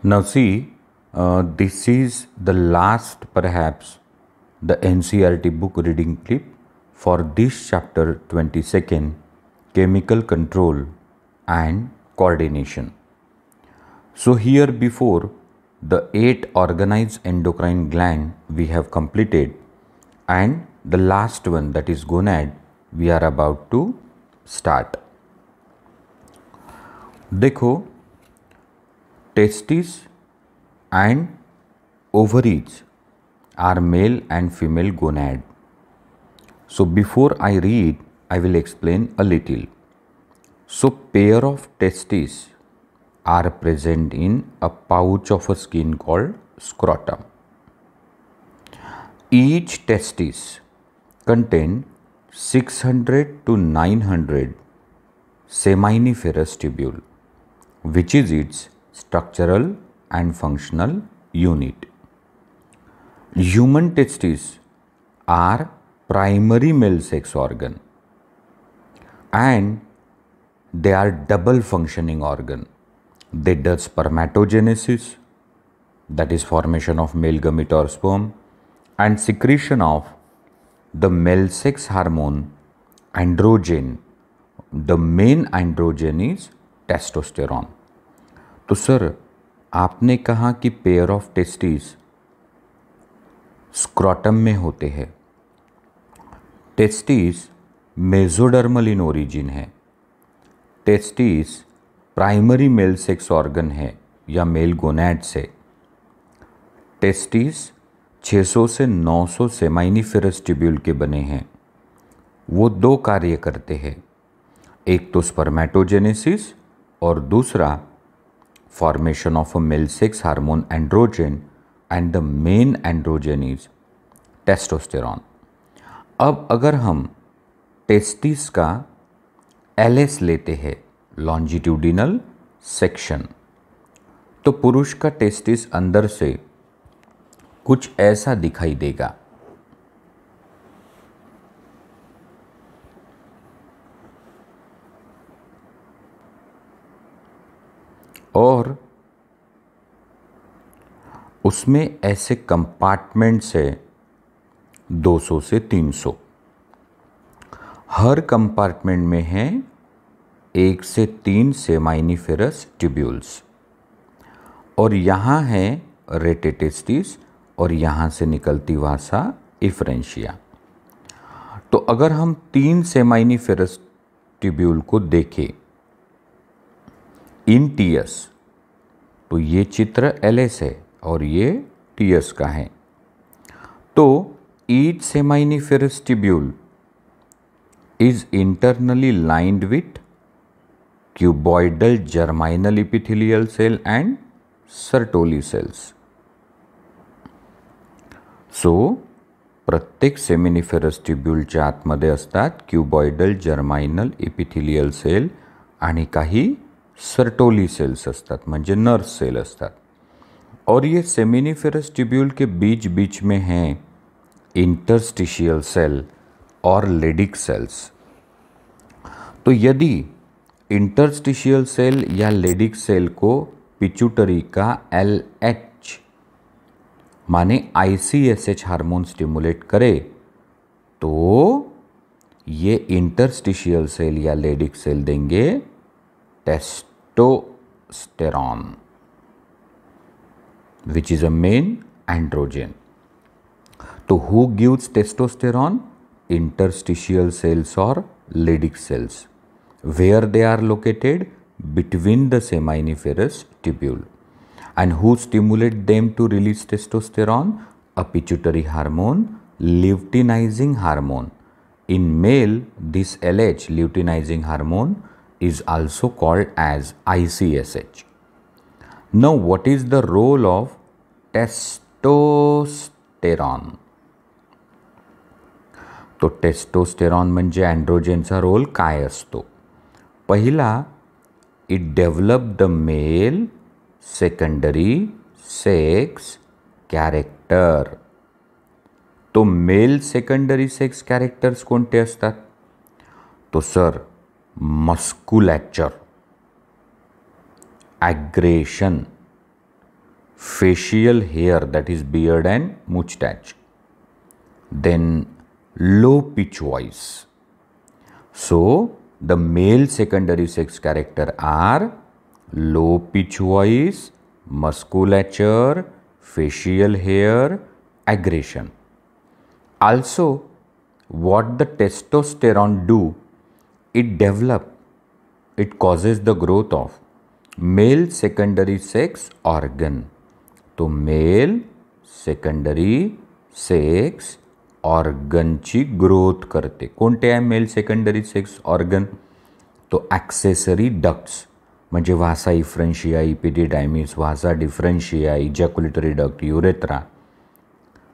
Now see, this is the last perhaps the NCERT book reading clip for this chapter 22nd, Chemical Control and Coordination. So here before the 8 organized endocrine gland we have completed, and the last one, that is gonad, we are about to start. देखो, testes and ovaries are male and female gonad. So before I read, I will explain a little. So pair of testes are present in a pouch of a skin called scrotum. Each testis contain 600 to 900 seminiferous tubule, which is its structural and functional unit. Human testes are primary male sex organ and they are double functioning organ. They do spermatogenesis, that is formation of male gamete or sperm, and secretion of the male sex hormone androgen. The main androgen is testosterone. तो sir, आपने कहा कि pair of testis scrotum में होते हैं. Testis mesodermal in origin है. Testis primary male sex organ है या मेल गोनैड से. टेस्टिस 600 से 900 सेमाइनिफेरस ट्यूब्यूल के बने हैं. वो दो कार्य करते हैं, एक तो स्पर्मेटोजेनेसिस और दूसरा formation of a mail sex hormone androgen, end the main androgen is testosterone. अब अगर हम टेस्टिस का एलएस लेते हैं, लॉन्जिट्यूडिनल सेक्शन, तो पुरुष का टेस्टिस अंदर से कुछ ऐसा दिखाई देगा. और उसमें ऐसे कंपार्टमेंट्स है 200 से 300. हर कंपार्टमेंट में है 1 से 3 सेमाइनिफेरस ट्यूब्यूल्स. और यहाँ है रेटेटेस्टिस और यहाँ से निकलती वासा इफ्रेंशिया. तो अगर हम 3 सेमाइनिफेरस ट्यूब्यूल को देखें इन टीएस, तो ये चित्र एलएस है और ये टीएस का है. तो each seminiferous tubule is internally lined with cuboidal germinal epithelial cell and Sertoli cells. So प्रत्येक सेमिनिफेरस ट्यूब्यूलच्या आतमध्ये असतात क्यूबॉइडल जर्माइनल इपिथेलियल सेल आणि काही सर्टोली सेल्स असतात, म्हणजे नर्स सेल असतात. और ये सेमिनिफेरस ट्यूब्यूल के बीच बीच में हैं इंटरस्टिशियल सेल और लेडिक सेल्स. तो यदि इंटरस्टिशियल सेल या लेडिक सेल को पिट्यूटरी का LH Mane ICSH hormone stimulate करे, तो ये इंटरस्टिशियल सेल या लेडिक सेल देंगे testosterone, which is a main androgen. तो who gives testosterone? Interstitial cells or Leydig cells. Where they are located? Between the seminiferous tubule. And who stimulate them to release testosterone? A pituitary hormone, luteinizing hormone. In male, this LH, luteinizing hormone, is also called as ICSH. Now, what is the role of testosterone? तो testosterone म्हणजे एंड्रोजनचा role काय असतो? पहिला, it develop the male secondary sex character. तो male secondary sex characters कोणते असतात? तो sir, musculature, aggression, facial hair, that is beard and mustache. Then low pitch voice. So the male secondary sex character are low pitch voice, musculature, facial hair, aggression. Also, what the testosterone do, it causes the growth of male secondary sex organ. तो male secondary sex ऑर्गनची growth करते. कोणते आहे male secondary sex organ? तो accessory ducts म्हणजे vasa efferentia, epididymis, vasa deferentia, ejaculatory duct, urethra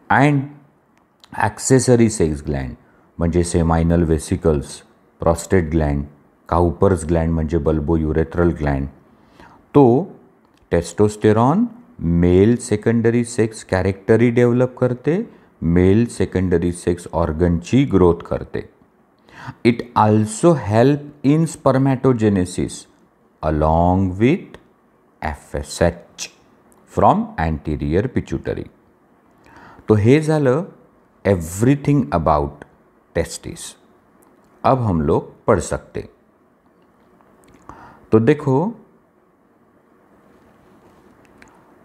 and accessory sex gland म्हणजे seminal vesicles, prostate gland, Cowper's gland म्हणजे bulbo urethral gland. तो testosterone male secondary sex कॅरेक्टरी develop करते, male secondary sex ऑर्गनची growth करते. It also help in spermatogenesis along with FSH from anterior pituitary. तो हे झालं एवरीथिंग अबाउट टेस्टिस. अब हम लोग पढ़ सकते. तो देखो,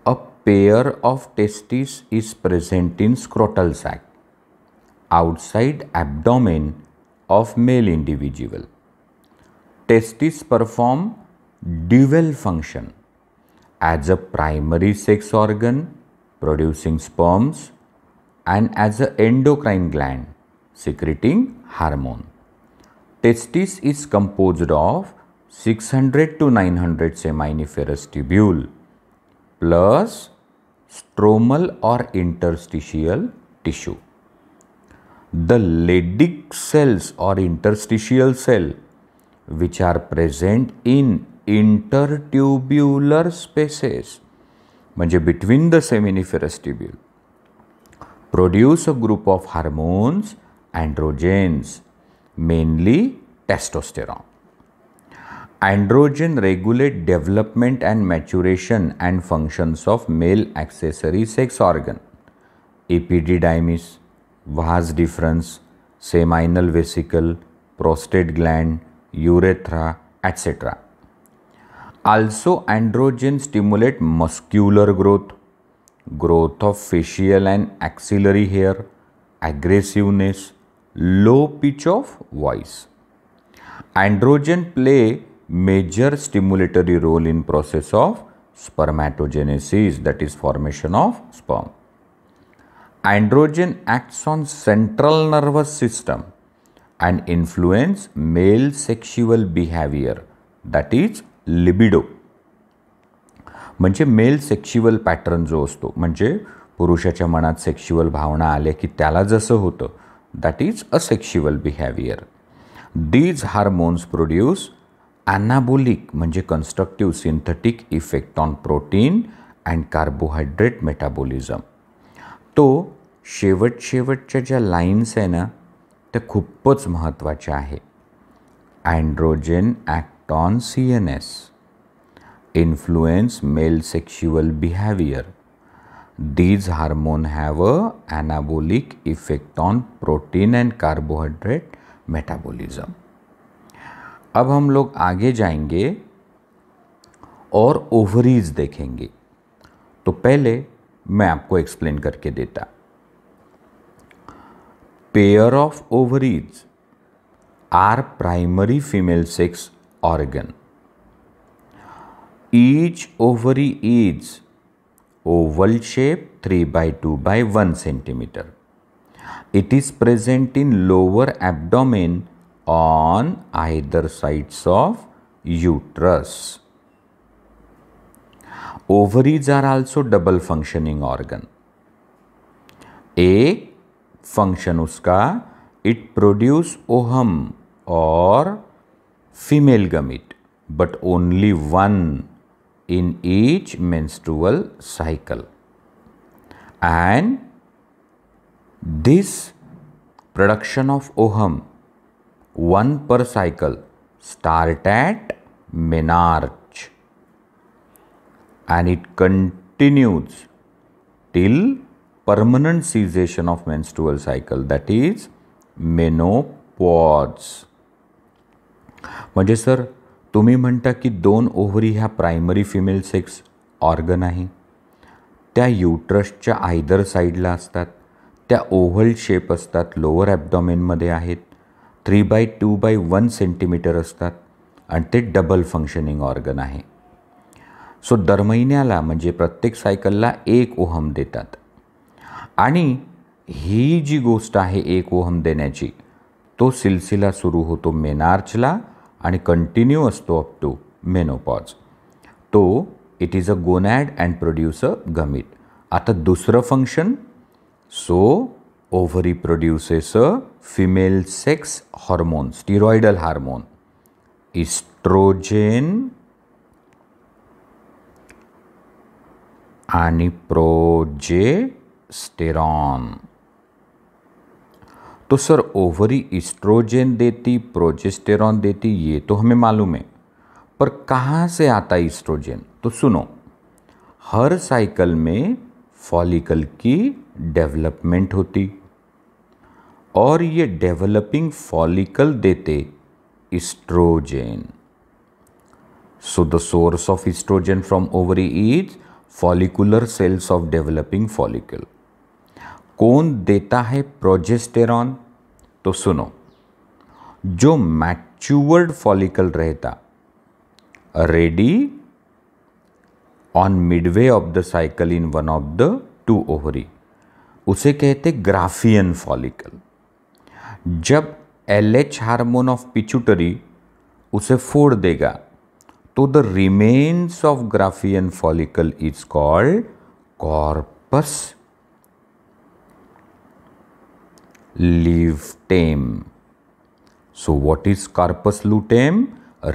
a pair of testes is present in scrotal sac outside abdomen of male individual. Testes perform dual function as a primary sex organ producing sperms and as an endocrine gland secreting hormone. Testis is composed of 600 to 900 seminiferous tubule plus stromal or interstitial tissue. The Leydig cells or interstitial cell which are present in intertubular spaces म्हणजे between the seminiferous tubule produce a group of hormones, androgens, mainly testosterone. Androgen regulate development and maturation and functions of male accessory sex organ, epididymis, vas deferens, seminal vesicle, prostate gland, urethra, etc. Also, androgen stimulate muscular growth, growth of facial and axillary hair, aggressiveness, low pitch of voice. Androgen play major stimulatory role in process of spermatogenesis, that is formation of sperm. Androgen acts on central nervous system and influence male sexual behavior, that is libido. म्हणजे male sexual pattern जो असतो, म्हणजे पुरुषाच्या मनात sexual भावना आले की त्याला जसं होतं, that is a sexual behaviour. These hormones produce anabolic म्हणजे constructive synthetic effect on protein and carbohydrate metabolism. तो शेवटच्या ज्या लाईन्स आहे ना, त्या खूपच महत्त्वाच्या आहे. Androgen act on CNS, influence male sexual behavior. These hormones have a anabolic effect on protein and carbohydrate metabolism. अब हम लोग आगे जाएंगे और ओवरीज देखेंगे. तो पहले मैं आपको एक्सप्लेन करके देता. Pair of ovaries are primary female sex organ. Each ovary is oval shape 3/2/1 centimeter. It is present in lower abdomen on either sides of uterus. Ovaries are also double functioning organ. एक function उसका it produce ovum or female gamete, but only one in each menstrual cycle, and this production of ovum, one per cycle, start at menarche and it continues continues till permanent cessation of menstrual cycle, that is menopause. म्हणजे sir तुम्ही म्हणता की 2 ovary ह्या primary female sex organ आहे, त्या युट्रसच्या either साईडला असतात, त्या ओव्हल शेप असतात, लोअर ॲब्डॉमेनमध्ये आहेत, 3/2/1 सेंटीमीटर असतात आणि ते डबल फंक्शनिंग ऑर्गन आहे. सो दर महिन्याला म्हणजे प्रत्येक सायकलला 1 ओहम देतात. आणि ही जी गोष्ट आहे 1 ओहम देण्याची, तो सिलसिला सुरू होतो मेनार्चला आणि कंटिन्यू असतो अप टू मेनोपॉज. तो it is a gonad and produce a gamete. आता दुसरं function, so ovary produces a female sex hormone, steroidal hormone, estrogen आणि प्रोजेस्टेरॉन. तो सर ओवरी इस्ट्रोजेन देती, प्रोजेस्टेरॉन देती, ये तो हमें मालूम है, पर कहाँ से आता इस्ट्रोजेन? तो सुनो, हर साइकिल में फॉलिकल की डेवलपमेंट होती और ये डेवलपिंग फॉलिकल देते estrogen. So the source of estrogen from ovary is follicular cells of developing follicle. कौन देता है प्रोजेस्टेरॉन? तो सुनो, जो मैच्योर्ड फॉलिकल रहता ready on midway of the cycle in one of the 2 ovary, उसे कहते ग्राफियन फॉलिकल. जब LH हार्मोन ऑफ पिट्यूटरी उसे फोड़ देगा तो the remains of Graafian follicle is called corpus luteum. So what is corpus luteum?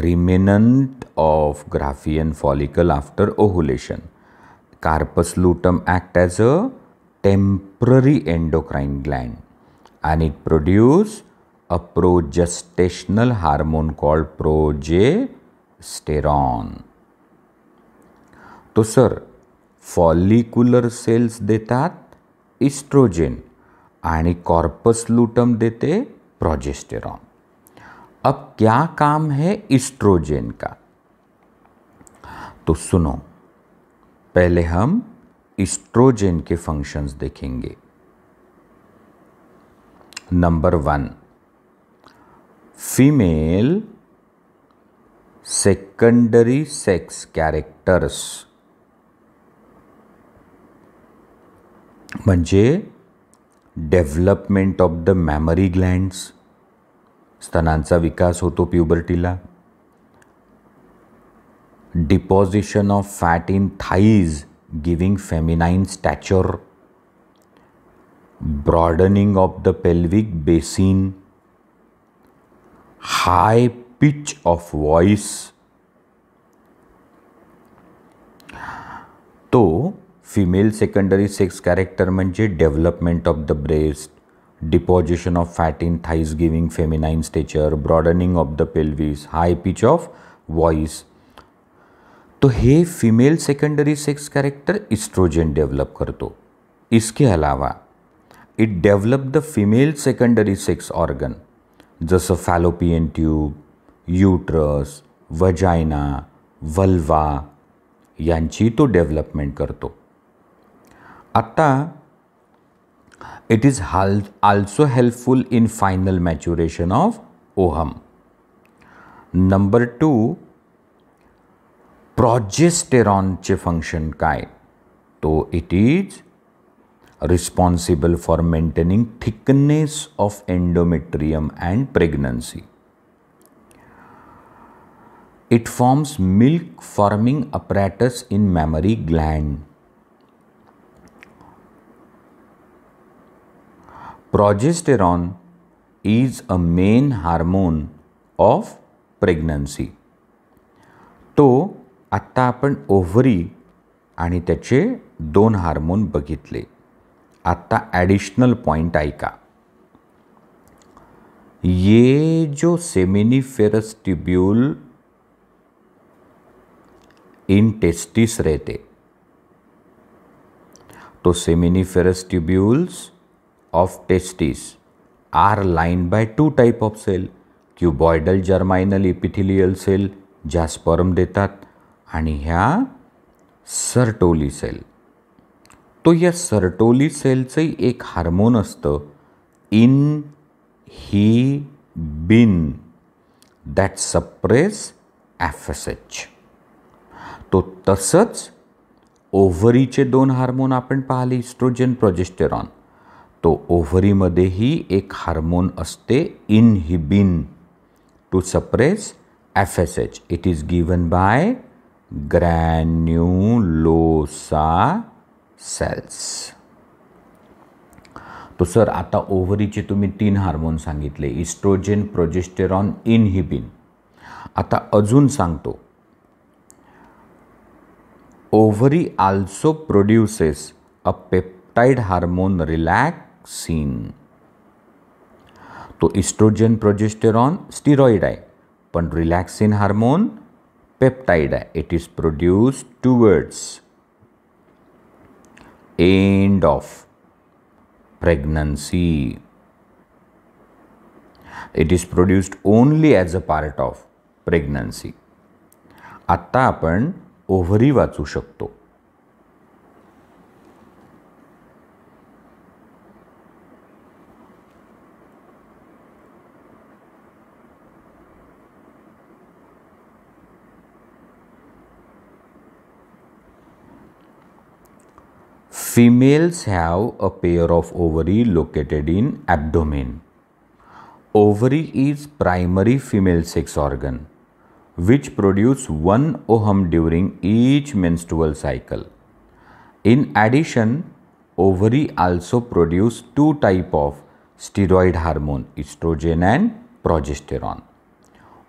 Remnant of Graafian follicle after ovulation. Corpus luteum act as a temporary endocrine gland and it produce a progestational hormone called progesterone. तो sir follicular cells देतात oestrogen आणि corpus लूटम देते progesterone. अब क्या काम है oestrogen का? तो सुनो, पहले हम इस्ट्रोजेन के फंक्शंस देखेंगे. Number 1, female secondary sex characters, म्हणजे development of the mammary glands, स्तनांचा विकास होतो प्युबर्टीला, deposition of fat in thighs giving feminine stature, broadening of the pelvic basin, high pitch of voice. तो फिमेल सेकंडरी सेक्स कॅरेक्टर म्हणजे development of the breast, deposition of fat in thighs giving feminine stature, broadening of the pelvis, high pitch of voice. तो हे female secondary sex character estrogen develop करतो. इसके अलावा it develop the female secondary sex organ जसं Fallopian tube, uterus, vagina, vulva यांची तो development करतो. आता it is also helpful in final maturation of ovum. Number 2, प्रोजेस्टेरॉनचे फंक्शन काय? तो it is responsible for maintaining thickness of endometrium and pregnancy. It forms milk forming apparatus in mammary gland. Progesterone is a main hormone of pregnancy. तो आत्ता आपण ovary आणि त्याचे 2 hormone बघितले. आत्ता ॲडिशनल पॉइंट ऐका. ये जो सेमिनिफेरस ट्यूब्यूल इन टेस्टिस रहते, तो seminiferous tubules of testes are lined by two type of cell, cuboidal germinal epithelial cell ज्या स्पर्म देतात आणि ह्या सर्टोली सेल. तो या सर्टोली सेलचंही एक हार्मोन असतं इनहिबिन दॅट सप्रेस FSH. तो तसंच ओव्हरीचे दोन हार्मोन आपण पाहिले, इस्ट्रोजन प्रोजेस्टेरॉन. तो ओव्हरीमध्येही एक हार्मोन असते inhibin to suppress FSH. It is given by granulosa cells. तो सर आता ओव्हरीचे तुम्ही 3 हार्मोन सांगितले, इस्ट्रोजन, प्रोजेस्टेरॉन, इनहिबिन. आता अजून सांगतो, ovary also produces a peptide hormone relaxin. तो इस्ट्रोजन, प्रोजेस्टेरॉन स्टिरॉइड आहे, पण रिलॅक्सिन हार्मोन पेप्टाइड आहे. It is produced towards end of pregnancy. It is produced only as a part of pregnancy. आत्ता आपण ovary वाचू शकतो. Females have a pair of ovary located in abdomen. Ovary is primary female sex organ which produce 1 ovum during each menstrual cycle. In addition, ovary also produce 2 type of steroid hormone, estrogen and progesterone.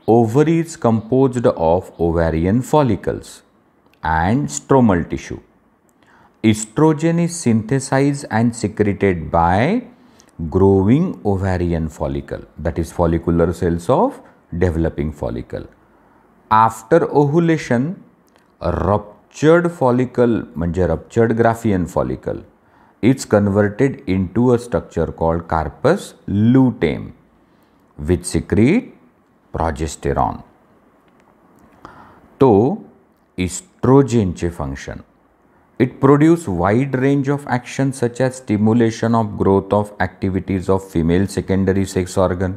Ovary is composed of ovarian follicles and stromal tissue. Estrogen is synthesized and secreted by growing ovarian follicle, that is follicular cells of developing follicle. After ovulation, a ruptured follicle म्हणजे ruptured Graafian follicle is converted into a structure called corpus luteum which secrete progesterone. तो इस्ट्रोजेनचे function, it produce wide range of action such as stimulation of growth of activities of female secondary sex organ.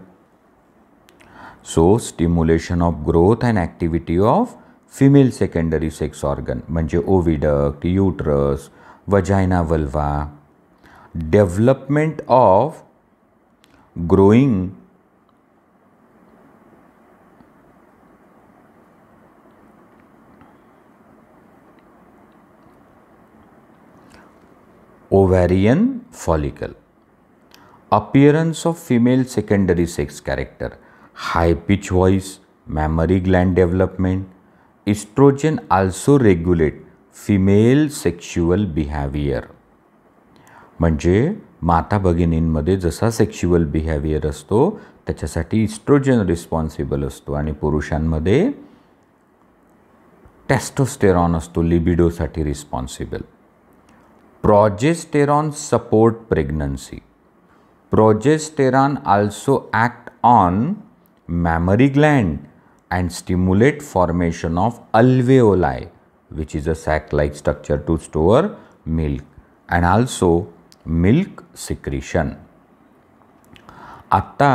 So stimulation of growth and activity of female secondary sex organ म्हणजे oviduct, uterus, vagina, vulva. Development of growing ovarian follicle. Appearance of female secondary sex character, high pitch voice, mammary gland development. Estrogen also regulate female sexual behavior. म्हणजे माता भगिनींमध्ये जसा sexual behaviour असतो त्याच्यासाठी oestrogen responsible असतो आणि पुरुषांमध्ये testosterone असतो लिबिडोसाठी responsible. Progesterone support pregnancy. Progesterone also act on mammary gland and stimulate formation of alveoli, which is a sac-like structure to store milk, and also milk secretion. आता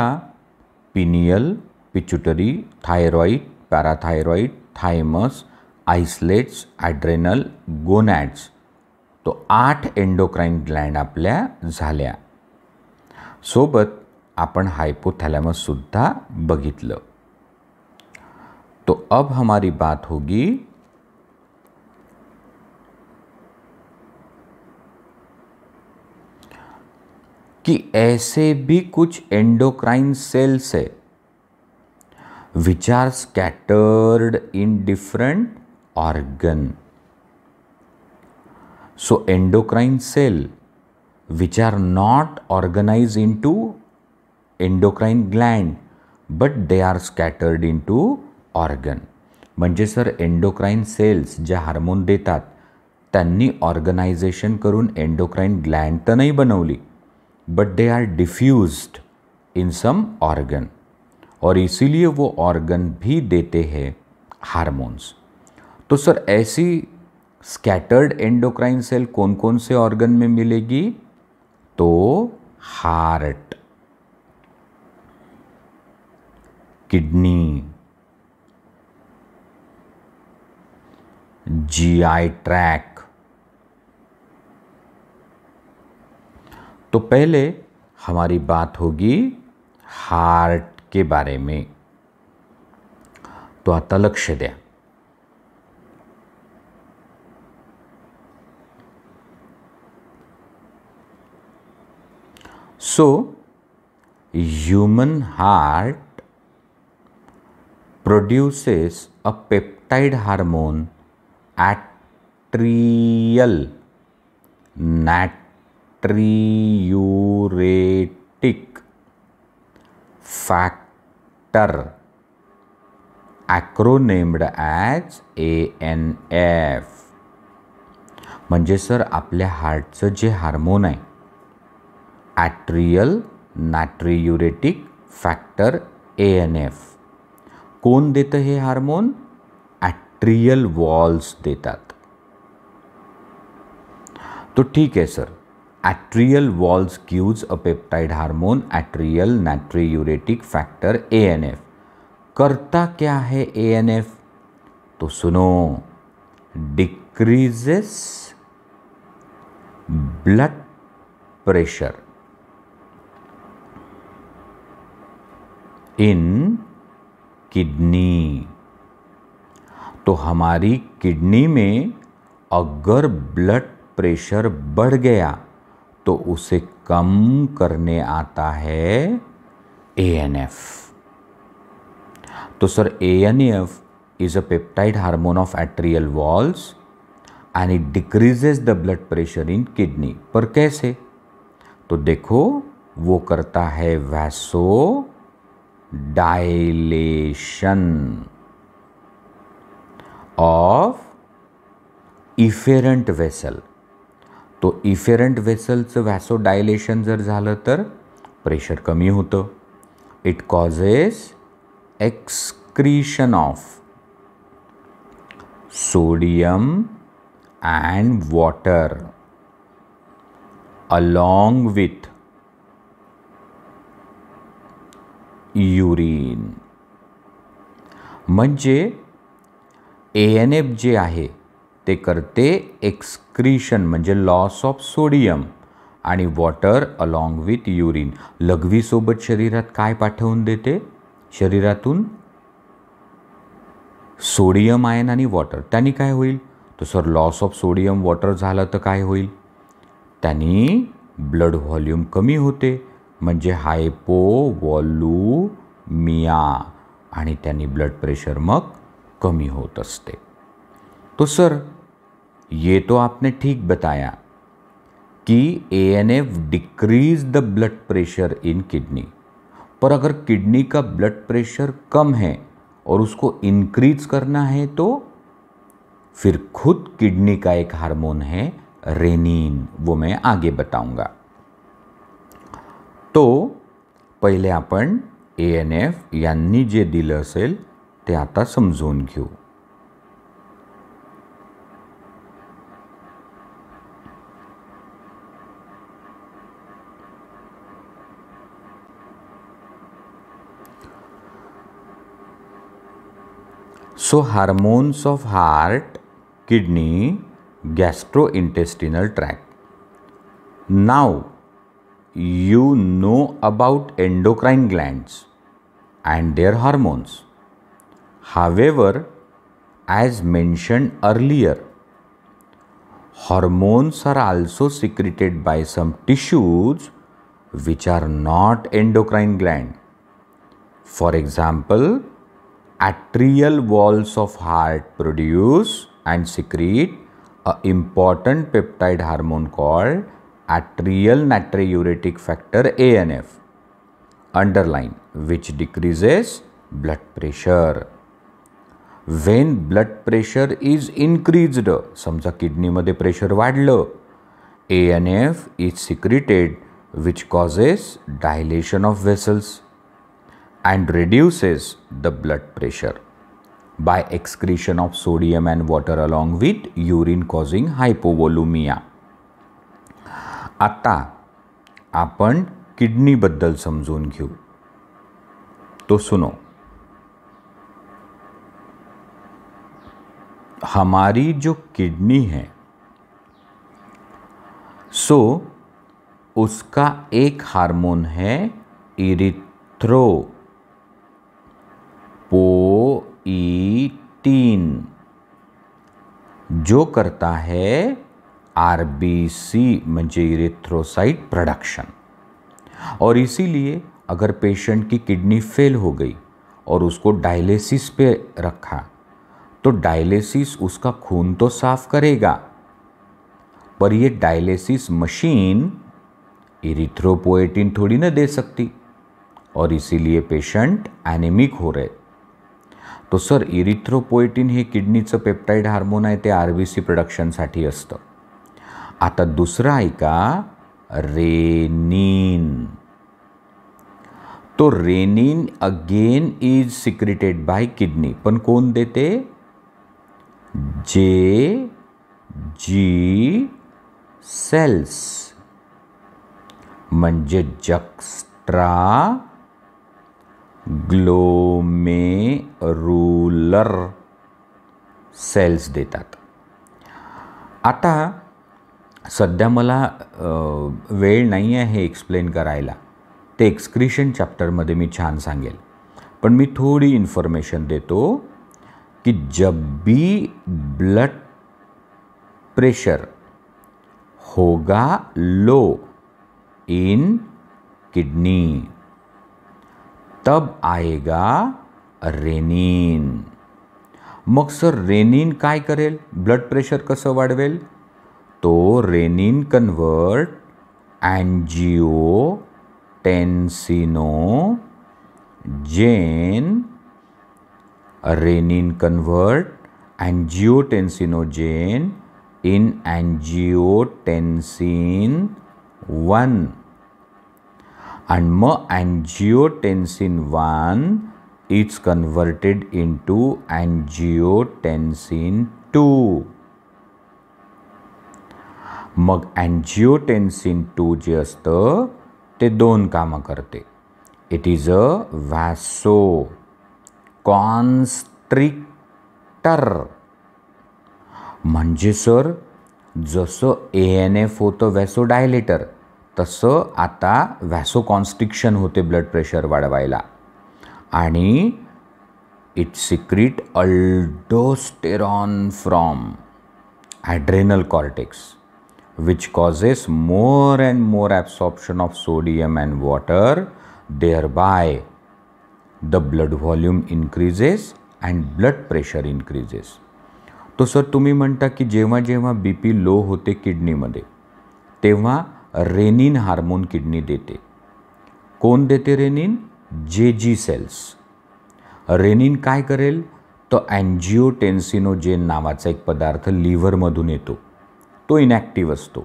pineal, pituitary, thyroid, parathyroid, thymus, islets, adrenal, gonads. तो 8 endocrine gland आपल्या झाल्या. सोबत आपण hypothalamus सुद्धा बघितलं. तो अब हमारी बात होगी कि ऐसे भी कुछ एंडोक्राइन सेल्स है which are scattered in different organ. So endocrine cell which are not organized into endocrine gland but they are scattered into organ. म्हणजे सर एंडोक्राइन सेल्स ज्या हार्मोन देतात त्यांनी ऑर्गनाइजेशन करून एंडोक्राइन ग्लैंड तर नहीं बनवली, but they are diffused in some organ, और इसीलिए वो ऑर्गन भी देते हैं हार्मोन्स। तो सर ऐसी स्कैटर्ड एंडोक्राइन सेल कौन कौन से ऑर्गन में मिलेगी? तो हार्ट, किडनी, जीआई ट्रैक। तो पहले हमारी बात होगी हार्ट के बारे में, तो आता लक्ष द्या। So, human heart produces a peptide hormone, atrial natriuretic factor, acronymed as ANF। म्हणजे सर आपल्या हार्टचं जे हार्मोन आहे ॲट्रियल नाट्रियुरेटिक फॅक्टर ANF, कोण देतं हे हार्मोन? ॲट्रियल वॉल्स देतात। तो ठीक है sir, atrial walls gives a peptide hormone atrial natriuretic factor ANF। करता क्या है ANF? तो सुनो, decreases blood pressure in kidney. तो हमारी किडनी में अगर ब्लड प्रेशर बढ़ गया तो उसे कम करने आता है ANF। तो sir ANF is a peptide hormone of arterial walls and it decreases the blood pressure in kidney। पर कैसे? तो देखो, वो करता है वैसो डायलेशन ऑफ इफेरंट वेसल। तो इफेरंट वेसलचं वॅसो डायलेशन जर झालं तर प्रेशर कमी होतं। It causes excretion of sodium and water along with urine। म्हणजे ANF जे आहे ते करते एक्सक्रीशन म्हणजे लॉस ऑफ सोडियम आणि वॉटर अलॉंग विथ युरिन। लघवीसोबत शरीरात काय पाठवून देते? शरीरातून सोडियम आयन आणि वॉटर। त्यांनी काय होईल? तो sir loss of sodium water झालं तर काय होईल? त्यांनी ब्लड व्हॉल्यूम कमी होते म्हणजे हायपोवॉल्यूमिया आणि त्यांनी ब्लड प्रेशर मग कमी होत असते। तो सर ये तो आपने ठीक बताया कि ANF decrease the blood pressure in kidney, पर अगर किडनी का ब्लड प्रेशर कम है और उसको इंक्रीज करना है तो फिर खुद किडनी का एक हार्मोन है रेनिन, वो मैं आगे बताऊंगा। तो पहिले आपण ANF यांनी जे दिलं असेल ते आता समजून घेऊ। So hormones of heart, kidney, gastrointestinal tract. Now you know about endocrine glands and their hormones. However, as mentioned earlier, hormones are also secreted by some tissues which are not endocrine gland. For example, atrial walls of heart produce and secrete a important peptide hormone called atrial natriuretic factor ANF, underline, which decreases blood pressure. Wien blood pressure is increased, समजा किडनीमध्ये pressure वाढलं, ANF is secreted which causes dilation of vessels and reduces the blood pressure by excretion of sodium and water along with urine causing hypovolemia. आता आपण किडनीबद्दल समजून घेऊ. तो सुनो, हमारी जो किडनी है सो उसका एक हार्मोन है इरिथ्रोपोइटीन जो करता है RBC म्हणजे इरिथ्रोसाइट प्रोडक्शन. और इसीलिए अगर पेशेंट की किडनी फेल हो गई और उसको डायलिसिस पे रखा तो डायलिसिस उसका खून तो साफ करेगा, पर ये डायलिसिस मशीन इरिथ्रोपोएटिन थोड़ी ना दे सकती और इसीलिए पेशेंट एनेमिक हो रहे. तो सर इरिथ्रोपोएटिन हे किडनीचं पेप्टाइड हार्मोन आहे, ते RBC प्रोडक्शनसाठी असतं. आता दुसरं ऐका, रेनिन. तो renin again is secreted by kidney, पण कोण देते? JG सेल्स म्हणजे जक्स्ट्रा ग्लोमेरुलर सेल्स देतात. आता सध्या मला वेळ नाही आहे हे एक्सप्लेन करायला, ते एक्सक्रीशन चॅप्टरमध्ये मी छान सांगेल, पण मी थोडी इन्फॉर्मेशन देतो कि जब भी ब्लड प्रेशर होगा लो इन किडनी तब आएगा रेनिन. मग सर रेनिन काय करेल? ब्लड प्रेशर कसं वाढवेल? तो renin convert angiotensinogen, renin convert angiotensinogen in angiotensin 1 and मग angiotensin 1 is converted into angiotensin 2. मग angiotensin 2 जे असतं ते दोन कामं करते. It is a vasoconstrictor. म्हणजे सर जसं ANF होतं वॅसोडायलेटर, तसं आता वॅसो कॉन्स्ट्रिक्शन होते ब्लड प्रेशर वाढवायला. आणि it secrete aldosterone from adrenal cortex which causes more and more absorption of sodium and water, thereby the blood volume increases and blood pressure increases. तो sir तुम्ही म्हणता की जेव्हा जेव्हा BP लो होते किडनीमध्ये तेव्हा रेनिन हार्मोन किडनी देते. कोण देते रेनिन? JG cells. रेनिन काय करेल? तो अँजिओटेन्सिनोजेन नावाचा एक पदार्थ लिव्हरमधून येतो, तो इनॅक्टिव्ह असतो,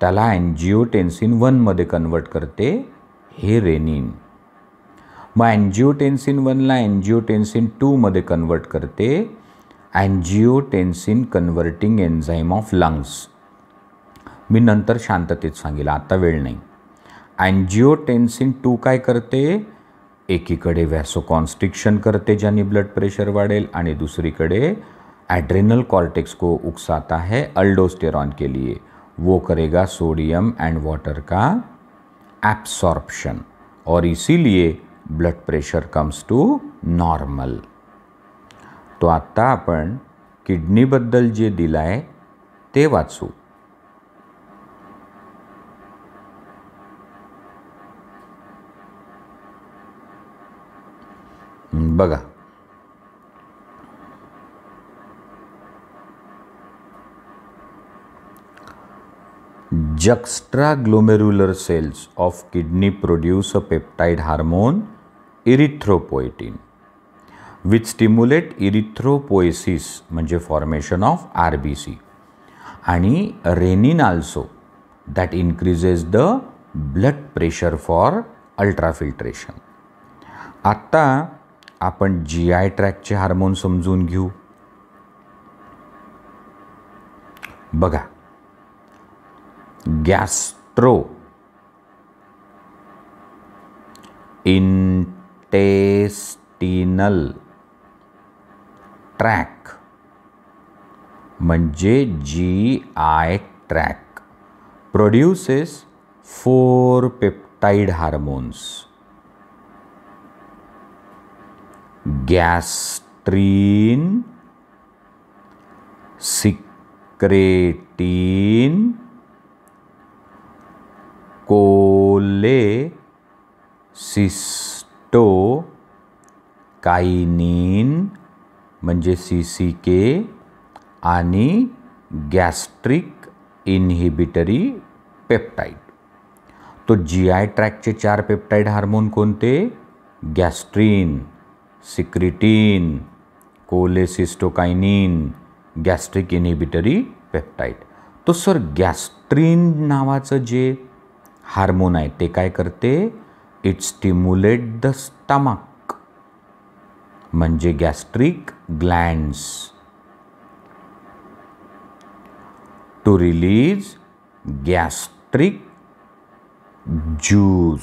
त्याला अँजिओटेन्सिन 1 मध्ये कन्वर्ट करते हे रेनिन. मग अँजिओटेन्सिन 1ला अँजिओटेन्सिन 2 मध्ये कन्वर्ट करते अँजिओटेन्सिन कन्व्हर्टिंग एन्झाईम ऑफ लंग्स. मी नंतर शांततेत सांगेल, आता वेळ नाही. अँजिओटेन्सिन 2 काय करते? एकीकडे वॅसोकॉन्स्ट्रिक्शन करते ज्याने ब्लड प्रेशर वाढेल, आणि दुसरीकडे एड्रेनल कॉर्टेक्स को उकसाता है अल्डोस्टेरॉन के लिए, वो करेगा सोडियम एंड वाटर का एब्सॉर्प्शन, और इसीलिए blood pressure comes to normal. तो आता आपण किडनीबद्दल जे दिलाय ते वाचू. बघा, juxtaglomerular cells of kidney produce a peptide hormone erythropoietin which stimulate erythropoiesis म्हणजे फॉर्मेशन ऑफ RBC आणि renin also that increases the blood pressure for ultrafiltration. आत्ता आपण GI ट्रॅकचे हार्मोन समजून घेऊ. बघा, गॅस्ट्रो इंटेस्टिनल ट्रॅक म्हणजे GI tract produces 4 peptide hormones. Gastrin, secretin, cholecystokinin म्हणजे CCK आणि गॅस्ट्रिक इन्हिबिटरी पेप्टाइड. तो GI ट्रॅकचे 4 पेप्टाइड हार्मोन कोणते? Gastrin, secretin, cholecystokinin, gastric inhibitory peptide. तो सर गॅस्ट्रीन नावाचं जे हार्मोन आहे ते काय करते? इट स्टिम्युलेट द स्टमक म्हणजे gastric glands to release gastric juice.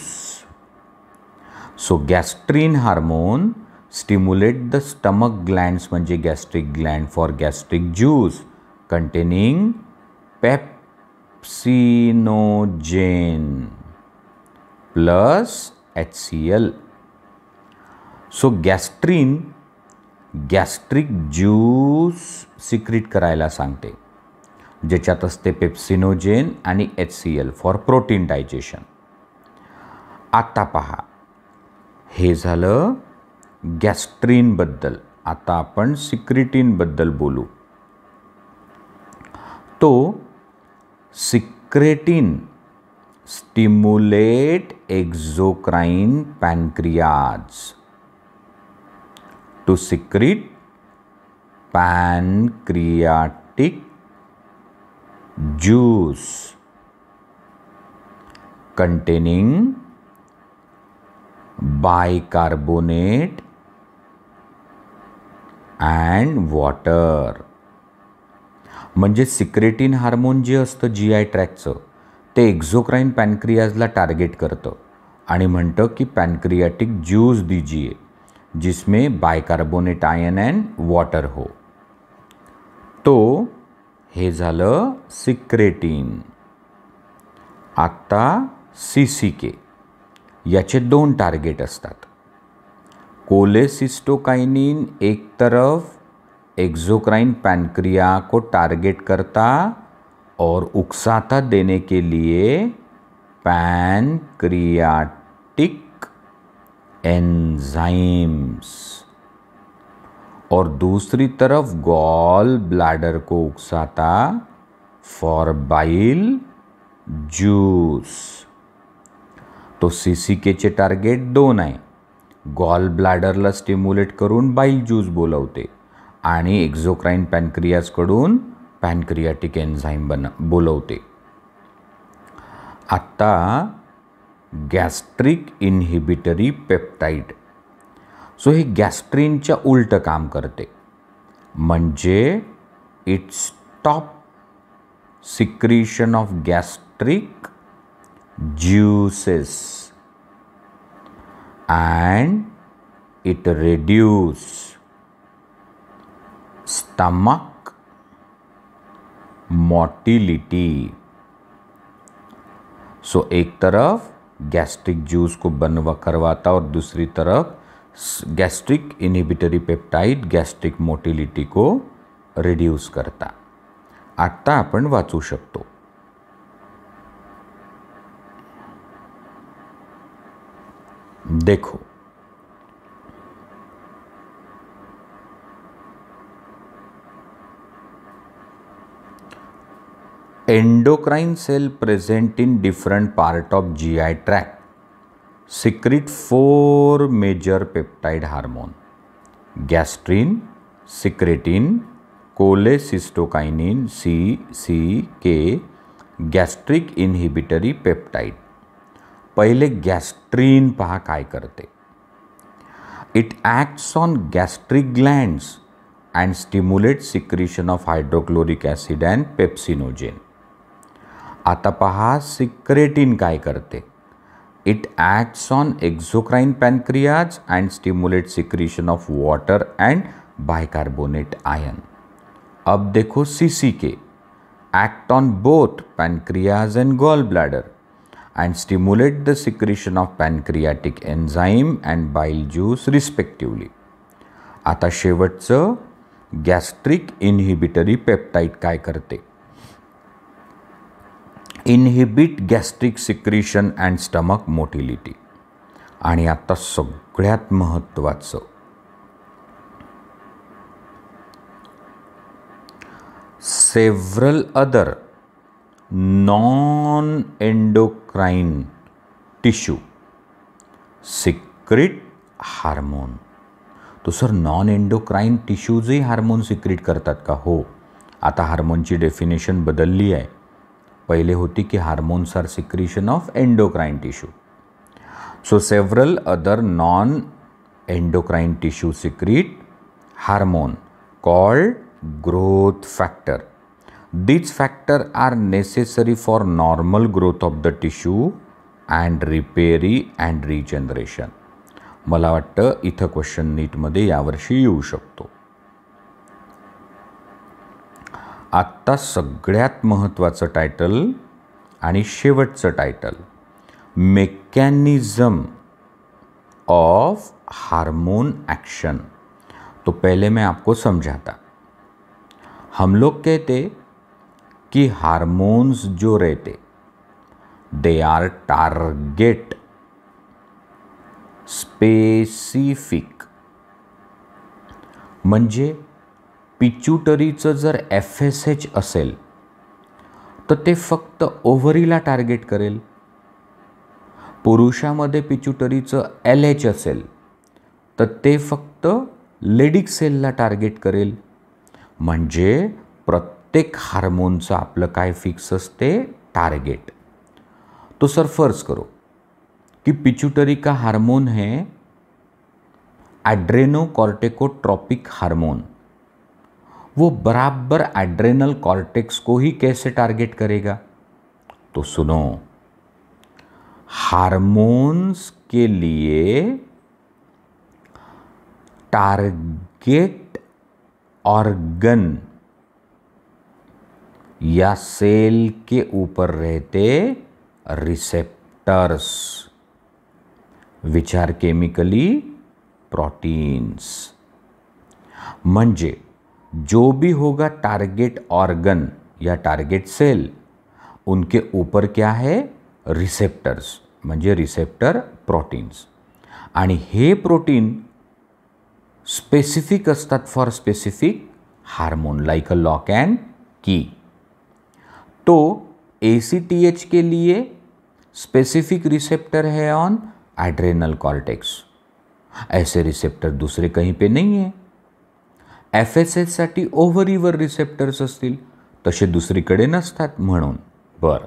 So gastrin hormone stimulate the stomach glands म्हणजे gastric gland for gastric juice containing pepsinogen plus HCl. So gastrin gastric juice secrete करायला सांगते ज्याच्यात असते pepsinogen आणि HCl for protein digestion. आता पहा, हे झालं गॅस्ट्रीनबद्दल. आता आपण सिक्रेटीनबद्दल बोलू. तो secretin stimulate exocrine pancreas to secrete pancreatic juice containing bicarbonate and water. म्हणजे सिक्रेटीन हार्मोन जे असतं GI ट्रॅकचं ते एक्झोक्राइन पॅनक्रियाजला टार्गेट करतं आणि म्हणतं की पॅनक्रियाटिक ज्यूस दीजिए जिसमें बायकार्बोनेट आयन एंड वाटर हो. तो हे झालं सिक्रेटीन. आता CCK याचे 2 टार्गेट असतात. कोलेसिस्टोकाइनिन एक तरफ एक्सोक्राइन पैनक्रिया को टारगेट करता और उकसाता देने के लिए पैनक्रियाटिक एंजाइम्स, और दूसरी तरफ गॉल ब्लैडर को उकसाता फॉर बाइल ज्यूस. तो CCK चे टार्गेट 2 आहे. गॉल ब्लॅडरला स्टिम्युलेट करून बाईल ज्यूस बोलवते आणि एक्झोक्राइन पॅनक्रियाजकडून पॅनक्रियाटिक एन्झाईम बोलवते. आता गॅस्ट्रिक इन्हिबिटरी पेप्टाइड. सो हे गॅस्ट्रीनच्या उलट काम करते, म्हणजे it stop secretion of gastric juices and it reduce stomach motility. So एक तरफ गैस्ट्रिक जूस को करवाता और दूसरी तरफ gastric inhibitory peptide gastric motility को रिड्यूस करता. आता आपण वाचू शकतो. देखो, endocrine cell present in different part of GI tract secrete 4 major peptide hormone. Gastrin, secretin, cholecystokinin CCK, gastric inhibitory peptide. पहिले गॅस्ट्रिन पहा काय करते. It acts on gastric glands and stimulate secretion of hydrochloric acid and pepsinogen. आता पहा secretin काय करते. It acts on exocrine pancreas and stimulate secretion of water and bicarbonate ion. अब देखो CCK act on both pancreas and gallbladder and stimulate the secretion of pancreatic enzyme and bile juice respectively. आता शेवटचं gastric inhibitory peptide काय करते. Inhibit gastric secretion and stomach motility. आणि आता सगळ्यात महत्त्वाचं, several other non endocrine tissue secrete hormone. तो sir non endocrine टिश्यूजही हार्मोन सिक्रिट करतात का? हो. आता हार्मोनची डेफिनेशन बदलली आहे. पहिले होती की hormones are secretion of endocrine tissue. So several other non endocrine tissue secrete hormone called growth factor. These factors are necessary for normal growth of the tissue and repair and regeneration. मला वाटतं इथं question नीटमध्ये यावर्षी येऊ शकतो. आत्ता सगळ्यात महत्त्वाचं title आणि शेवटचं title, mechanism of hormone action. तो पहले मैं आपको समझाता. हम लोग कहते कि हार्मोन्स जो रहते दे आर टारगेट स्पेसिफिक. म्हणजे पिच्युटरीचं जर FSH असेल तर ते फक्त ओव्हरीला टार्गेट करेल. पुरुषामध्ये पिच्युटरीचं LH असेल तर ते फक्त लेडिक सेलला टार्गेट करेल. म्हणजे प्रत्येक हार्मोनचं आपलं काय फिक्स असते, टारगेट. तो सर फर्ज करो कि पिट्यूटरी का हार्मोन है एड्रेनोकॉर्टिकोट्रोपिक हार्मोन. वो बराबर एड्रेनल कॉर्टेक्स को ही कैसे टारगेट करेगा? तो सुनो, हार्मोन्स के लिए टारगेट ऑर्गन या सेल के ऊपर रहते receptors which are chemically proteins. म्हणजे जो भी होगा टारगेट ऑर्गन या टारगेट सेल, उनके ऊपर क्या है, रिसेप्टर्स, म्हणजे रिसेप्टर प्रोटीन्स. आणि हे प्रोटीन स्पेसिफिक असतात for specific hormone, like a lock end की. तो ACTH के लिए स्पेसिफिक रिसेप्टर है ऑन एड्रेनल कॉर्टेक्स. ऐसे रिसेप्टर दूसरे कहीं पे नहीं है. FSH साठी ओव्हरीवर रिसेप्टर्स असतील, तसे दुसरीकडे नसतात म्हणून. बरं,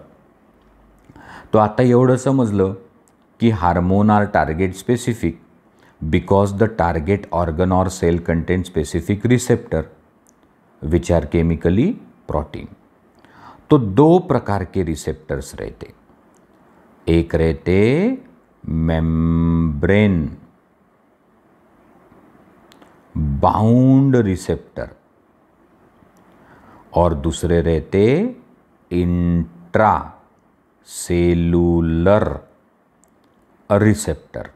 तो आता एवढं समजलं की hormone are target specific because the target organ or cell contains specific receptor which are chemically protein. तो दो प्रकार के रिसेप्टर्स रहते. एक रहते मेम्ब्रेन बाउंड रिसेप्टर और दूसरे रहते इंट्रा सेलुलर रिसेप्टर.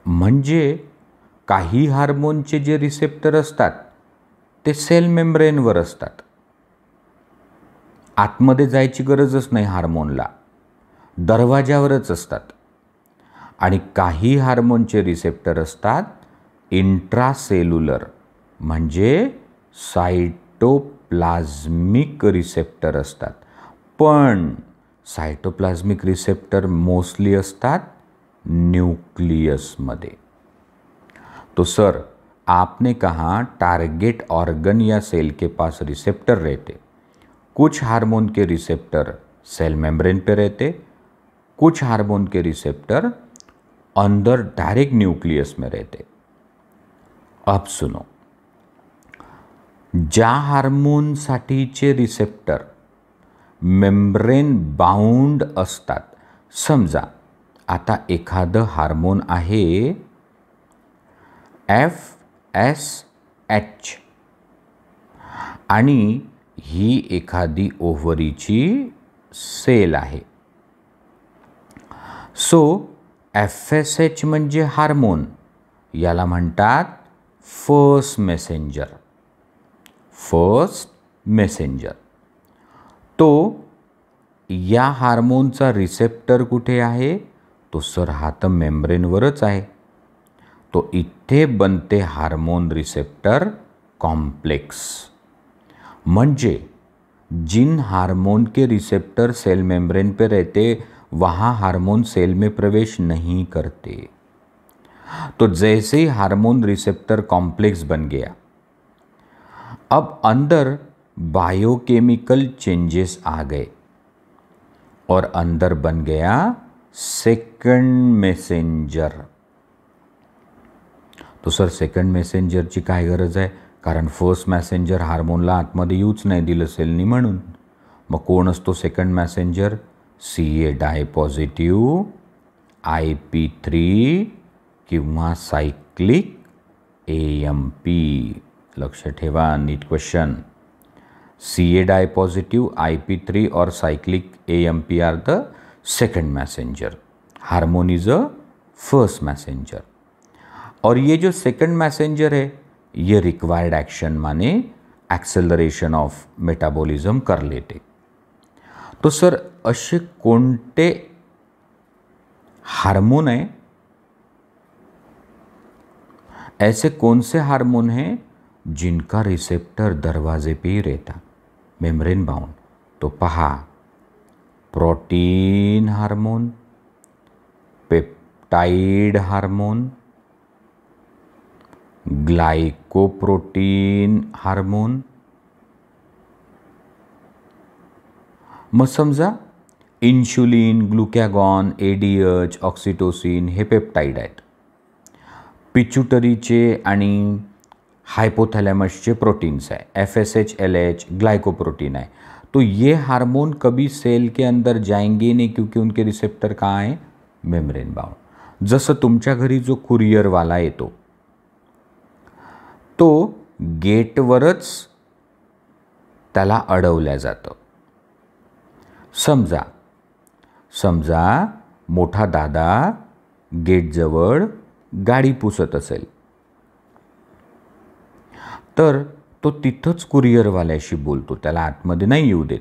म्हणजे काही हार्मोनचे जे रिसेप्टर असतात ते सेल मेम्ब्रेनवर असतात. आतमध्ये जायची गरजच नाही हार्मोनला, दरवाजावरच असतात. आणि काही हार्मोनचे रिसेप्टर असतात इंट्रासेल्युलर, म्हणजे सायटोप्लाझ्मिक रिसेप्टर असतात. पण सायटोप्लाझ्मिक रिसेप्टर मोस्टली असतात न्यूक्लियसमध्ये. तो सर आपने कहा टारगेट ऑर्गन या सेल के पास रिसेप्टर रहते, कुछ हार्मोन के रिसेप्टर सेल मेम्ब्रेन पे रहते, कुछ हार्मोन के रिसेप्टर अंदर डायरेक्ट न्यूक्लियस में रहते. अब सुनो, ज्या हार्मोनसाठीचे रिसेप्टर मेम्ब्रेन बाउंड असतात, समजा आता एखादं हार्मोन आहे FSH आणि ही एखादी ओव्हरीची सेल आहे. सो FSH म्हणजे हार्मोन, याला म्हणतात फर्स्ट मेसेंजर. तो या हार्मोनचा रिसेप्टर कुठे आहे? तो सर हा तर मेम्ब्रेनवरच आहे. तो इथे बनते हार्मोन रिसेप्टर कॉम्प्लेक्स. म्हणजे जिन हार्मोन के रिसेप्टर सेल मेम्ब्रेन पे रहते वहाँ हार्मोन सेल में प्रवेश नहीं करते. तो जैसे ही हार्मोन रिसेप्टर कॉम्प्लेक्स बन गया, अब अंदर बायोकेमिकल चेंजेस आ गए और अंदर बन गया सेकंड मैसेंजर. तो सर सेकंड मेसेंजरची काय गरज आहे? कारण फर्स्ट मॅसेंजर हार्मोनला आतमध्ये येऊच नाही दिलं सेलनी म्हणून. मग कोण असतो second messenger? CA di positive, IP3 किंवा सायक्लिक AMP. लक्ष ठेवा, NEET question. CA di positive, IP3 और cyclic AMP are the second messenger. Hormone is a first messenger. और ये जो सेकंड मैसेंजर है ये रिक्वायर्ड एक्शन माने एक्सेलरेशन ऑफ मेटाबॉलिज्म कर लेते. तो सर असे कोणते हार्मोन है, ऐसे कौन से हार्मोन हैं जिनका रिसेप्टर दरवाजे पे ही रहता, मेम्ब्रेन बाउंड? तो पहा, protein hormone, peptide hormone, glycoprotein hormone. मग समजा इन्शुलिन, ग्लुकॅगॉन, ADH, ऑक्सिटोसिन हे पेप्टाइड आहेत. पिच्युटरीचे आणि हाइपोथैलेमसचे प्रोटीन्स है, FSH, LH ग्लाइकोप्रोटीन है. तो ये हार्मोन कभी सेल के अंदर जाएंगे नहीं क्योंकि उनके रिसेप्टर कहाँ है? Membrane bound. जसं तुमच्या घरी जो कुरिअरवाला येतो तो गेटवरच त्याला अडवल्या जातं. समजा मोठा दादा गेटजवळ गाडी पुसत असेल तर तो तिथंच कुरिअरवाल्याशी बोलतो, त्याला आतमध्ये नाही येऊ देत.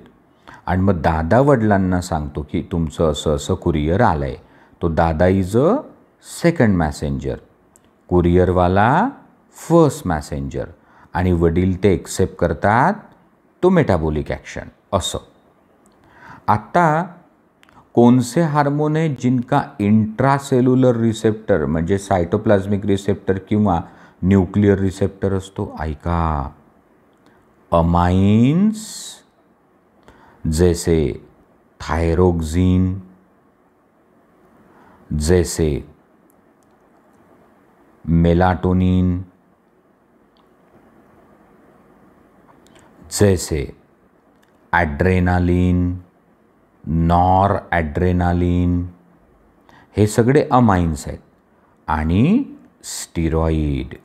आणि मग दादा वडिलांना सांगतो की तुमचं असं असं कुरिअर आलं आहे. तो दादा इज अ सेकंड मॅसेंजर, कुरिअरवाला फर्स्ट मॅसेंजर, आणि वडील ते एक्सेप्ट करतात, तो मेटाबॉलिक ॲक्शन असं. आता कौन से हार्मोन है जिनका इंट्रासेल्युलर रिसेप्टर म्हणजे सायटोप्लाझ्मिक रिसेप्टर किंवा न्यूक्लियर रिसेप्टर असतो? ऐका, अमाइन्स जैसे थायरोक्सिन, जैसे मेलाटोनिन, जैसे ॲड्रेनालिन, नॉर ॲड्रेनालिन, हे सगळे अमाइन्स आहेत. आणि स्टिरॉइड.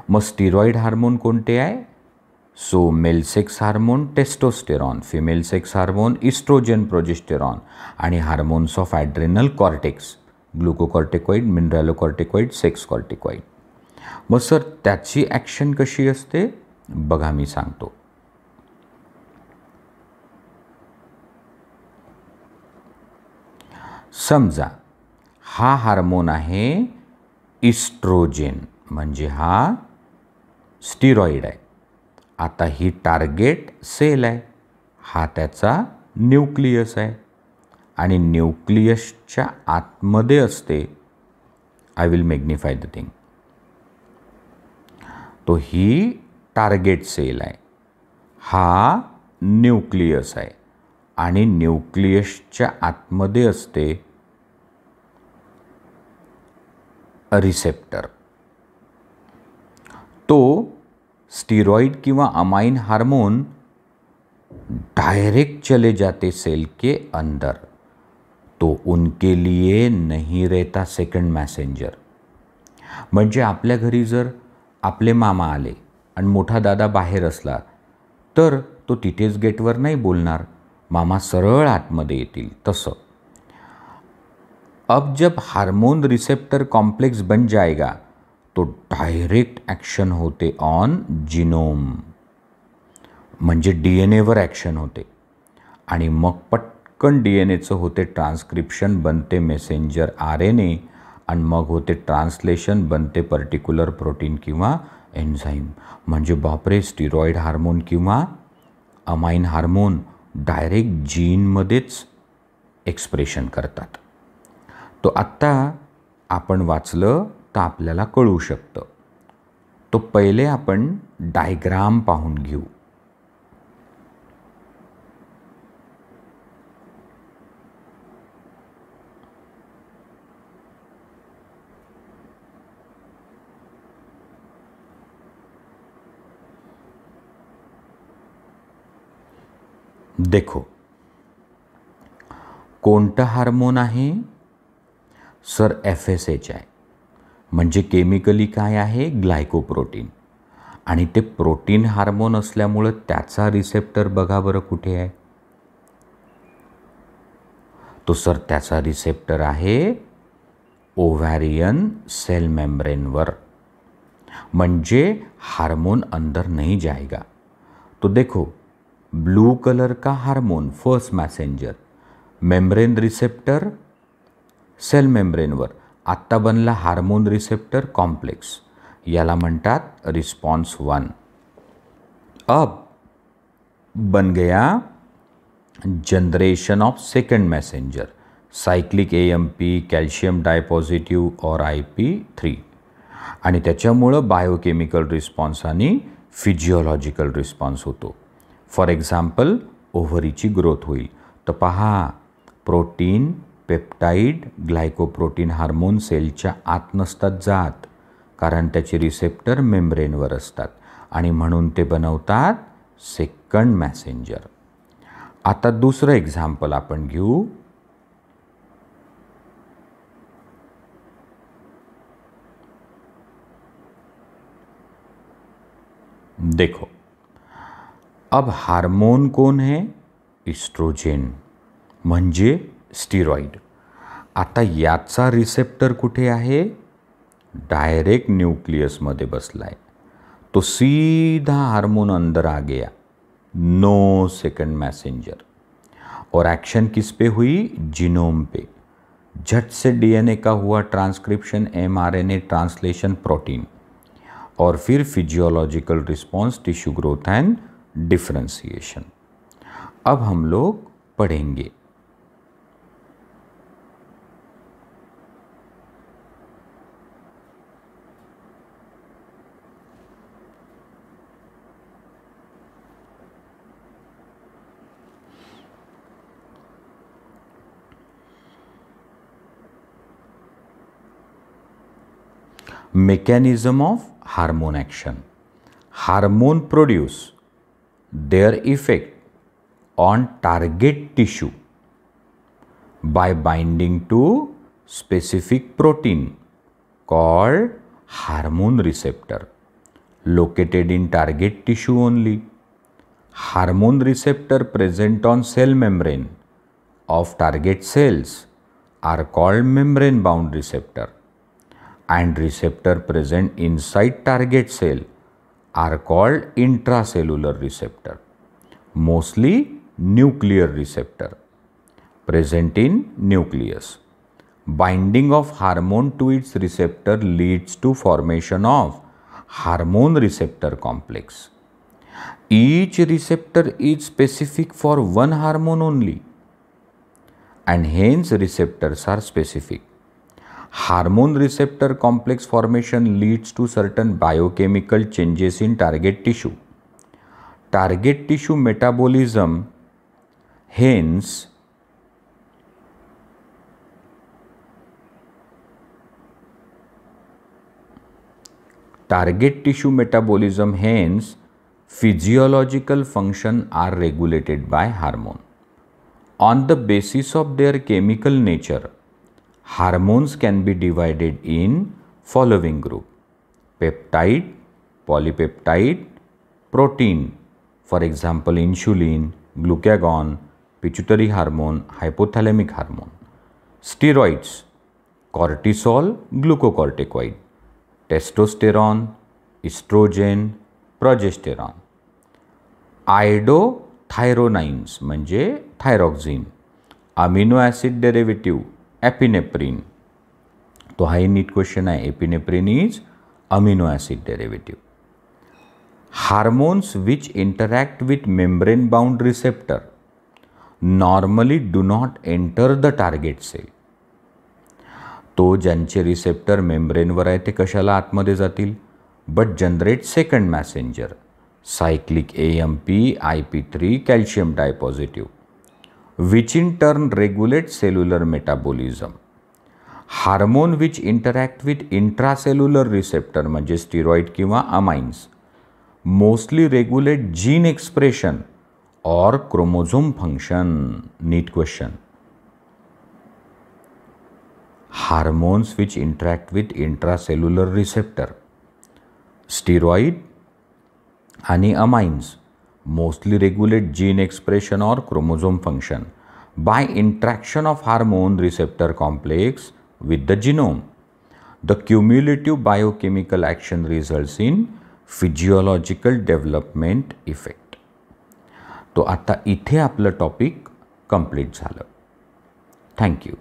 मग स्टिरॉइड हार्मोन कोणते आहे? So male sex hormone testosterone, female sex hormone estrogen progesterone, आणि hormones of adrenal cortex, glucocorticoid, mineralocorticoid, sex corticoid. मग सर त्याची ॲक्शन कशी असते बघा, मी सांगतो. समजा हा हार्मोन आहे इस्ट्रोजेन, म्हणजे हा स्टिरॉइड आहे. आता ही टार्गेट सेल आहे, हा त्याचा न्यूक्लियस आहे, आणि न्यूक्लियसच्या आतमध्ये असते. I will magnify the thing. तो ही टार्गेट सेल आहे, हा न्यूक्लियस आहे आणि न्यूक्लियसच्या आतमध्ये असते रिसेप्टर. तो स्टीरॉइड किंवा अमाइन हार्मोन डायरेक्ट चले जाते सेल के अंदर, तो उनके लिए नहीं रहता सेकंड मैसेंजर. म्हणजे आपल्या घरी जर आपले मामा आले आणि मोठा दादा बाहेर असला तर तो तिथेच गेटवर नाही बोलणार, मामा सरळ आतमध्ये येतील. तसं अब जब हार्मोन रिसेप्टर कॉम्प्लेक्स बन जाएगा तो डायरेक्ट ॲक्शन होते ऑन जिनोम, म्हणजे DNA वर ॲक्शन होते आणि मग पटकन DNAचं होते ट्रान्स्क्रिप्शन, बनते मेसेंजर RNA आणि मग होते ट्रान्सलेशन, बनते पर्टिक्युलर प्रोटीन किंवा एन्झाईम. म्हणजे बापरे, स्टिरॉइड हार्मोन किंवा अमाइन हार्मोन डायरेक्ट जीनमध्येच एक्सप्रेशन करतात. तो आत्ता आपण वाचलं तर आपल्याला कळू शकतं. तो पहिले आपण डायग्राम पाहून घेऊ. देखो, कोणतं हार्मोन आहे? सर FSH आहे. म्हणजे केमिकली काय आहे? ग्लायकोप्रोटीन. आणि ते प्रोटीन हार्मोन असल्यामुळं त्याचा रिसेप्टर बघा बरं कुठे आहे? तो सर त्याचा रिसेप्टर आहे ओव्हॅरियन सेल मेम्ब्रेनवर. म्हणजे हार्मोन अंदर नहीं जाएगा. तो देखो, ब्लू कलर का hormone first messenger, membrane receptor cell मेम्ब्रेनवर. आत्ता बनला हार्मोन रिसेप्टर कॉम्प्लेक्स, याला म्हणतात रिस्पॉन्स 1. अब बन गया generation of second messenger, cyclic AMP, calcium dipositive और IP3. आणि त्याच्यामुळं बायोकेमिकल रिस्पॉन्स आणि फिजिओलॉजिकल रिस्पॉन्स होतो. फॉर एक्झाम्पल, ओव्हरीची ग्रोथ होईल. तर पहा, प्रोटीन, पेप्टाइड, ग्लायकोप्रोटीन हार्मोन सेलच्या आत नसतात जात, कारण त्याचे रिसेप्टर मेम्ब्रेनवर असतात आणि म्हणून ते बनवतात सेकंड मॅसेंजर. आता दुसरं एक्झाम्पल आपण घेऊ. देखो, अब हार्मोन कौन है? इस्ट्रोजेन, म्हणजे स्टिरॉइड. आता याचा रिसेप्टर कुठे आहे? डायरेक्ट न्यूक्लियसमध्ये बसलाय. तो सीधा हार्मोन अंदर आ गया, नो सेकंड मैसेंजर. और एक्शन किस पे हुई? जीनोम पे. झट से DNA का हुआ ट्रांसक्रिप्शन, mRNA ट्रांसलेशन, प्रोटीन, और फिर physiological response, tissue growth end differentiation. अब हम लोग पढ़ेंगे. Mechanism of hormone action. Hormone produce their effect on target tissue by binding to specific protein called hormone receptor located in target tissue only. Hormone receptor present on cell membrane of target cells are called membrane bound receptor, and receptor present inside target cell are called intracellular receptor, mostly nuclear receptor present in nucleus. Binding of hormone to its receptor leads to formation of hormone receptor complex. Each receptor is specific for one hormone only, and hence receptors are specific. Hormone receptor complex formation leads to certain biochemical changes in target tissue. Target tissue metabolism, hence physiological function are regulated by hormone. On the basis of their chemical nature, hormones can be divided in following group: peptide, polypeptide, protein, for example insulin, glucagon, pituitary hormone, hypothalamic hormone; steroids, cortisol, glucocorticoid; testosterone, estrogen, progesterone; iodothyronines म्हणजे thyroxine; amino acid derivative epinephrine. तो हाही NEET question आहे. Epinephrine is amino acid derivative. Hormones which interact with membrane bound receptor normally do not enter the target cell. तो ज्यांचे receptor मेम्ब्रेनवर आहे ते कशाला आतमध्ये जातील? But generate second messenger, cyclic AMP, IP3, calcium dipositive, which in turn regulate cellular metabolism. Hormone which interact with intracellular receptor म्हणजे steroid किंवा amines mostly regulate gene expression or chromosome function. Neat question. Hormones which interact with intracellular receptor, steroid आणि amines mostly regulate gene expression or chromosome function by interaction of hormone receptor complex with the genome. The cumulative biochemical action results in physiological development effect. तो आता इथे आपलं topic complete झालं. Thank you.